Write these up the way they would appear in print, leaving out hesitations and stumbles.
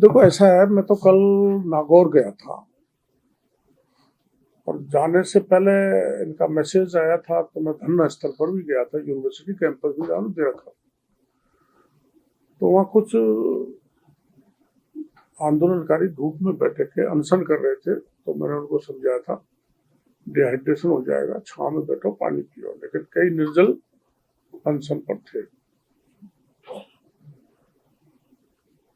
देखो ऐसा है, मैं तो कल नागौर गया था और जाने से पहले इनका मैसेज आया था तो मैं धरना स्थल पर भी गया था, यूनिवर्सिटी कैंपस भी जाना दे रखा। तो वहाँ कुछ आंदोलनकारी धूप में बैठे थे, अनशन कर रहे थे। तो मैंने उनको समझाया था डिहाइड्रेशन हो जाएगा, छांव में बैठो, पानी पियो, लेकिन कई निर्जल अनशन पर थे।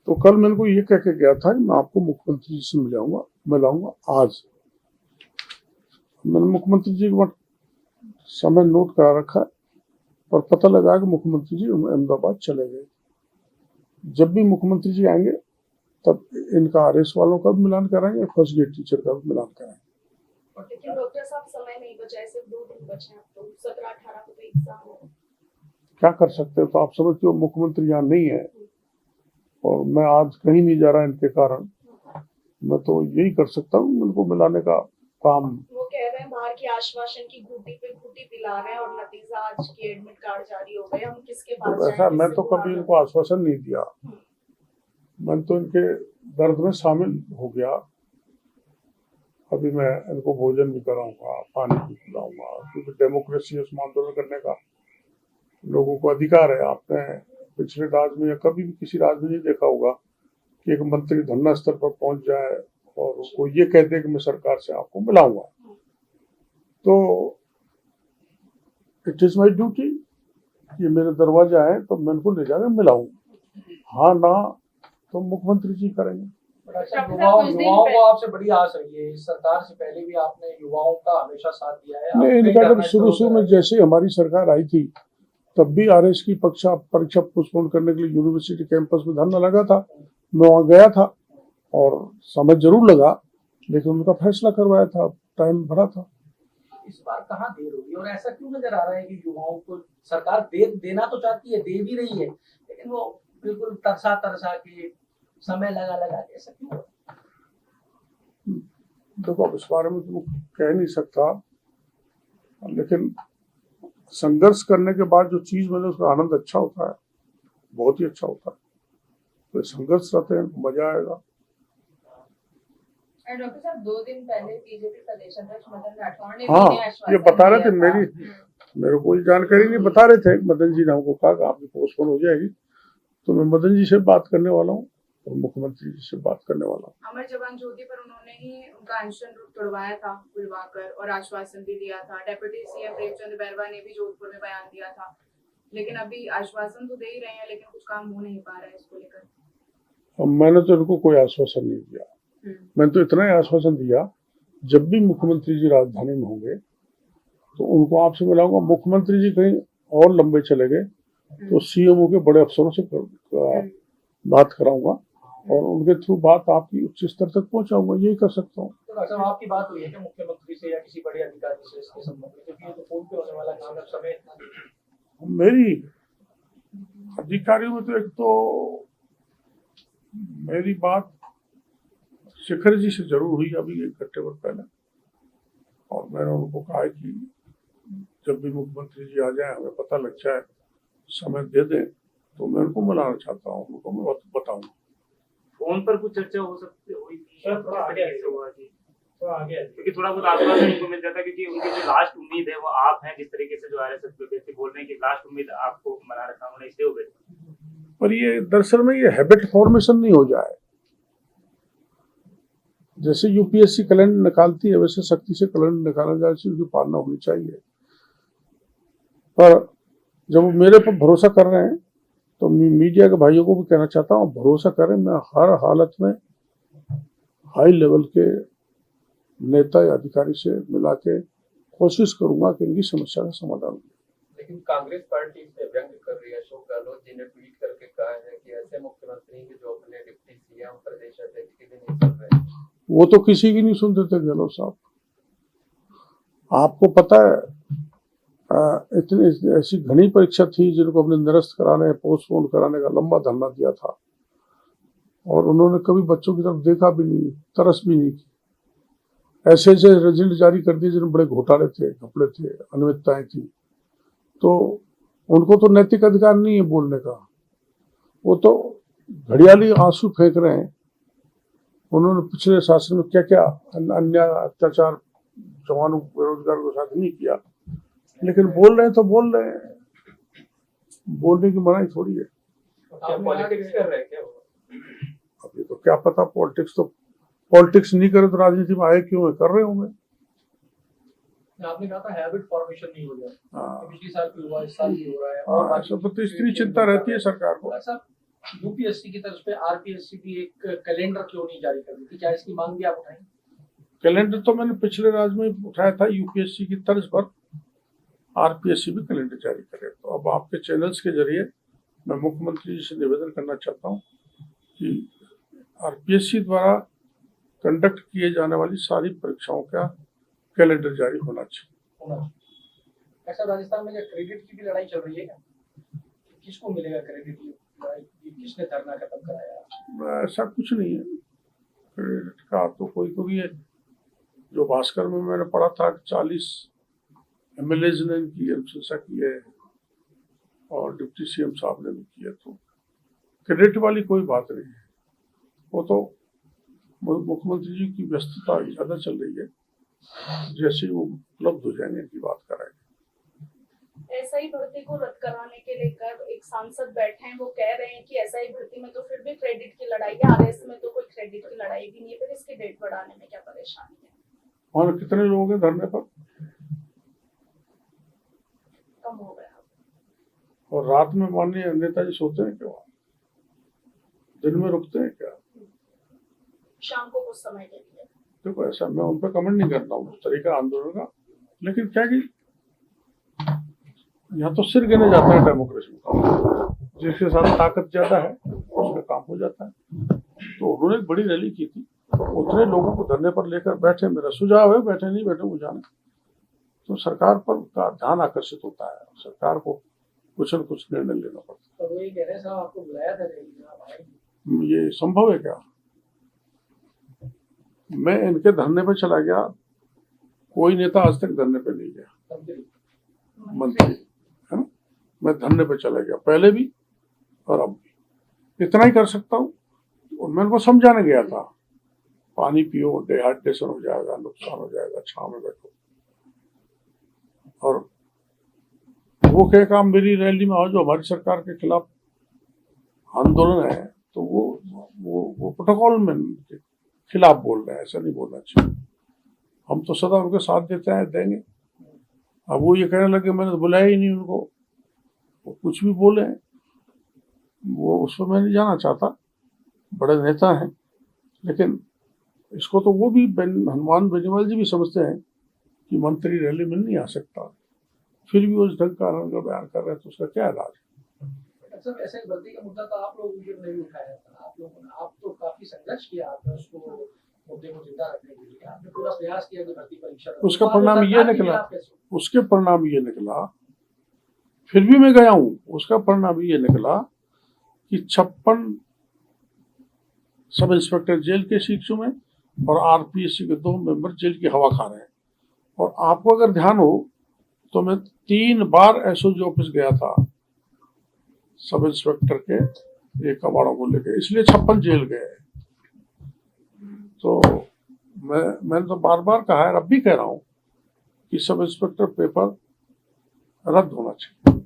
तो कल मैंने को ये कह के गया था कि मैं आपको मुख्यमंत्री जी से मिलाऊंगा आज। मैंने मुख्यमंत्री जी का समय नोट करा रखा है, और पता लगा कि मुख्यमंत्री जी अहमदाबाद चले गए। जब भी मुख्यमंत्री जी आएंगे तब इनका आरएस वालों का भी मिलान कराएंगे, फर्स्ट ग्रेड टीचर का भी मिलान कराएंगे। लेकिन डॉक्टर साहब समय नहीं बचा है, सिर्फ 2 दिन बचे हैं, तो 17-18 को तो एग्जाम है। क्या कर सकते हैं? तो आप समझते हो मुख्यमंत्री यहाँ नहीं है और मैं आज कहीं नहीं जा रहा इनके कारण। मैं तो यही कर सकता हूँ, उनको मिलाने का काम। वो कह रहे हैं बाहर की आश्वासन की घूटी पे घूटी पिला रहे हैं और नतीजा आज के एडमिट कार्ड जारी हो गए, हम किसके पास तो ऐसा मैं तो कभी इनको आश्वासन नहीं दिया। मैं तो इनके दर्द में शामिल हो गया। अभी मैं इनको भोजन भी कराऊंगा, पानी भी पिलाऊंगा, क्योंकि डेमोक्रेसी है, उसमें आंदोलन करने का लोगों को अधिकार है। आपने पिछले राज्य में या कभी भी किसी राज्य में नहीं देखा होगा कि एक मंत्री धरना स्तर पर पहुंच जाए और उसको ये कह दे कि मैं सरकार से आपको मिलाऊंगा। तो इट इज माई ड्यूटी, ये मेरे दरवाजा है तो मैं उनको ले जाकर मिलाऊंगा। हाँ ना तो मुख्यमंत्री जी करेंगे। युवाओं को आपसे बड़ी आस रही है। इस सरकार से पहले भी आपने युवाओं का हमेशा साथ दिया है। नहीं, इनका जब शुरू में जैसे हमारी सरकार आई थी तब भी आरएस की परीक्षा पोस्टपोन करने के लिए यूनिवर्सिटी कैंपस में धरना लगा था। मैं वहाँ गया था और समय जरूर लगा, लेकिन उनका फैसला करवाया था, टाइम भरा था। इस बार कहाँ देर होगी और ऐसा क्यों नजर आ रहा है कि युवाओं को सरकार देना तो चाहती है, दे भी रही है, लेकिन वो बिल्कुल तरसा के समय लगा के, ऐसा क्यों? देखो अब इस बारे में तो कह नहीं सकता, लेकिन संघर्ष करने के बाद जो चीज मिले उसका आनंद अच्छा होता है, बहुत ही अच्छा होता है। तो संघर्ष रहते हैं, मजा आएगा। डॉक्टर साहब 2 दिन पहले बीजेपी प्रदेश अध्यक्ष मदन राठौड़ ने ये बता रहे थे, मेरे को जानकारी नहीं बता रहे थे। मदन जी ने हमको कहा कि आपकी पोस्टपोन हो जाएगी, तो मैं मदन जी से बात करने वाला हूँ और मुख्यमंत्री जी से बात करने वाला हूँ। अमर जवान ज्योति पर उन्होंने ही उनका अनशन तोड़वाया था बुलवाकर और आश्वासन भी दिया था। डेप्यूटी सीएम प्रेमचंद बैरवा ने भी जोधपुर में बयान दिया था, लेकिन अभी आश्वासन तो दे ही रहे हैं लेकिन कुछ काम हो नहीं पा रहा है इसको लेकर। मैंने तो इनको कोई आश्वासन नहीं दिया। मैंने तो इतना ही आश्वासन दिया, जब भी मुख्यमंत्री जी राजधानी में होंगे तो उनको आपसे मिलाऊंगा। मुख्यमंत्री जी कहीं और लंबे चले गए तो सीएमओ के बड़े अफसरों से बात कराऊंगा और उनके थ्रू बात आपकी उच्च स्तर तक पहुंचाऊंगा। यही कर सकता हूँ। तो आपकी बात हुई है कि मुख्यमंत्री से या किसी बड़े अधिकारी से इसके संबंध में, क्योंकि ये तो फोन पे होने वाला काम है, समय मेरी अधिकारियों में तो एक तो मेरी बात शेखर जी से जरूर हुई अभी 1 घंटे भर पहले, और मैंने उनको कहा कि जब भी मुख्यमंत्री जी आ जाए, हमें पता लग जाए, समय दे दें, तो मैं उनको मिलाना चाहता हूँ, उनको मैं बताऊंगा। फोन पर कुछ चर्चा हो सकती हुई थी, क्योंकि थोड़ा बहुत आश्वासन उनको मिल जाता, क्योंकि उनकी जो लास्ट उम्मीद है वो आप हैं। जिस तरीके से जो आरएसएस के व्यक्ति बोल रहे हैं कि लास्ट उम्मीद आपको बना रखा उन्होंने, इसलिए हो गई। पर ये दरअसल में ये हैबिट फॉर्मेशन नहीं हो जाए। जैसे यूपीएससी कैलेंडर निकालती है वैसे सख्ती से कैलेंडर निकाला जाए, उसकी पालना होनी चाहिए। पर जब वो मेरे पर भरोसा कर रहे हैं तो मीडिया के भाइयों को भी कहना चाहता हूँ, भरोसा करें, मैं हर हालत में हाई लेवल के नेता या अधिकारी से मिला के कोशिश करूंगा कि इनकी समस्या का समाधान हो। लेकिन कांग्रेस पार्टी से व्यंग कर रही है। अशोक गहलोत जी ने ट्वीट करके कहा है कि ऐसे मुख्यमंत्री के जो अपने डिप्टी सीएम प्रदेश अध्यक्ष की भी नहीं सुन रहे। वो तो किसी की नहीं सुनते थे गहलोत साहब। आपको पता है इतनी ऐसी घनी परीक्षा थी जिनको अपने निरस्त कराने, पोस्टपोन कराने का लंबा धरना दिया था, और उन्होंने कभी बच्चों की तरफ देखा भी नहीं, तरस भी नहीं की। ऐसे ऐसे रिजल्ट जारी कर दिए जिनमें बड़े घोटाले थे, घपले थे, अनियमितताएं थी। तो उनको तो नैतिक अधिकार नहीं है बोलने का। वो तो घड़ियाली आंसू फेंक रहे हैं उन्होंने पिछले शासन में क्या क्या अन्याय अत्याचार जवानों बेरोजगारों के साथ नहीं किया, लेकिन बोल रहे हैं तो बोल रहे हैं, बोलने की मनाही थोड़ी है। क्या पॉलिटिक्स कर रहे हैं क्या वो? अभी तो क्या पता, पॉलिटिक्स नहीं करे तो राजनीति में आए क्यों है, कर रहे होंगे। आपने कहा था हैबिट फॉर्मेशन नहीं हो जाता, हाँ, पिछले साल भी हुआ, इस साल भी हो रहा है। हाँ, सब तो इतनी चिंता रहती है सरकार को। ऐसा यूपीएससी की तरफ पे आरपीएससी भी एक कैलेंडर क्यों नहीं जारी कर देती, क्या इसकी मांग भी आप उठाएंगे? कैलेंडर तो मैंने पिछले राज्य में उठाया था, यूपीएससी की तर्ज पर आरपीएससी भी कैलेंडर जारी करे। तो अब आपके चैनल्स के जरिए मैं मुख्यमंत्री जी से निवेदन करना चाहता हूँ कि आरपीएससी द्वारा कंडक्ट किए जाने वाली सारी परीक्षाओं का कैलेंडर जारी होना चाहिए। होना चाहिए। ऐसा राजस्थान में क्या क्रेडिट की भी लड़ाई चल रही है क्या? किसको मिलेगा क्रेडिट? किसने धरना खत्म कराया? ऐसा कुछ नहीं है क्रेडिट का, तो कोई है। जो भास्कर में मैंने पढ़ा था 40 एमएलएज ने इनकी अनुशंसा की है और डिप्टी सीएम साहब ने भी किया, तो क्रेडिट वाली कोई बात नहीं है। वो तो मुख्यमंत्री जी की व्यस्तता ज्यादा चल रही है, जैसे वो उपलब्ध हो जाएंगे इनकी बात कराएंगे। एसआई भर्ती को रद्द कराने के लेकर एक सांसद बैठे हैं, वो कह रहे हैं कि एसआई भर्ती में तो फिर भी क्रेडिट की लड़ाई है, आरएस में तो कोई क्रेडिट की लड़ाई भी नहीं है, फिर इसकी डेट बढ़ाने में क्या परेशानी है? वहां कितने लोग हैं धरने पर? कम हो गया। और रात में माननीय नेताजी सोते हैं क्या? दिन में रुकते हैं क्या? शाम को कुछ समय के लिए। देखो, ऐसा मैं उन पर कमेंट नहीं करता हूँ उस तरीका आंदोलन का, लेकिन क्या कि यहाँ तो सिर गिने जाता है डेमोक्रेसी में, जिसके साथ ताकत ज्यादा है उसका काम हो जाता है। तो उन्होंने एक बड़ी रैली की थी, उतने लोगों को धरने पर लेकर बैठे। मेरा सुझाव है, बैठे नहीं बैठे वो जाने, तो सरकार पर का ध्यान आकर्षित होता है, सरकार को कुछ न कुछ निर्णय लेना पड़ता तो वो ये कह रहे हैं साहब आपको बुलाया था रैली में, आप आए? है। ये संभव है क्या? मैं इनके धरने पर चला गया, कोई नेता आज तक धरने पर नहीं गया, मंत्री है ना। मैं धरने पर चला गया पहले भी और अब भी, इतना ही कर सकता हूँ। और मैं उनको समझाने गया था, पानी पियो, डिहाइड्रेशन हो जाएगा, नुकसान हो जाएगा, छांव में बैठो। और वो क्या काम मेरी रैली में आओ जो हमारी सरकार के खिलाफ आंदोलन है, तो वो प्रोटोकॉल में खिलाफ बोल रहे हैं, ऐसा नहीं बोलना चाहिए। हम तो सदा उनके साथ देते हैं, देंगे। अब वो ये कहने लगे मैंने तो बुलाया ही नहीं उनको, वो कुछ भी बोले, वो उस पर मैं नहीं जाना चाहता, बड़े नेता हैं। लेकिन इसको तो वो भी हनुमान बेनीवाल जी भी समझते हैं कि मंत्री रैली में नहीं आ सकता, फिर भी उस ढंग का बयान कर रहे हैं, तो उसका क्या इलाज? अच्छा, ऐसे भर्ती का मुद्दा तो आप लोग नहीं उठाया था, आप लोगों ने, आप तो काफी संघर्ष किया आपने उसको मुद्दे को जिंदा रखने के लिए, आपने पूरा प्रयास किया कि भर्ती परीक्षा। उसका परिणाम ये निकला, उसके परिणाम ये निकला, फिर भी मैं गया हूं, उसका परिणाम ये निकला कि 56 सब इंस्पेक्टर जेल के सीटों में और आरपीएससी के 2 मेंबर जेल की हवा खा रहे हैं। और आपको अगर ध्यान हो तो मैं 3 बार एसओजी ऑफिस गया था सब इंस्पेक्टर के एक कबाड़ों को लेकर, इसलिए 56 जेल गए। तो मैंने तो बार बार कहा है, अब भी कह रहा हूं कि सब इंस्पेक्टर पेपर रद्द होना चाहिए।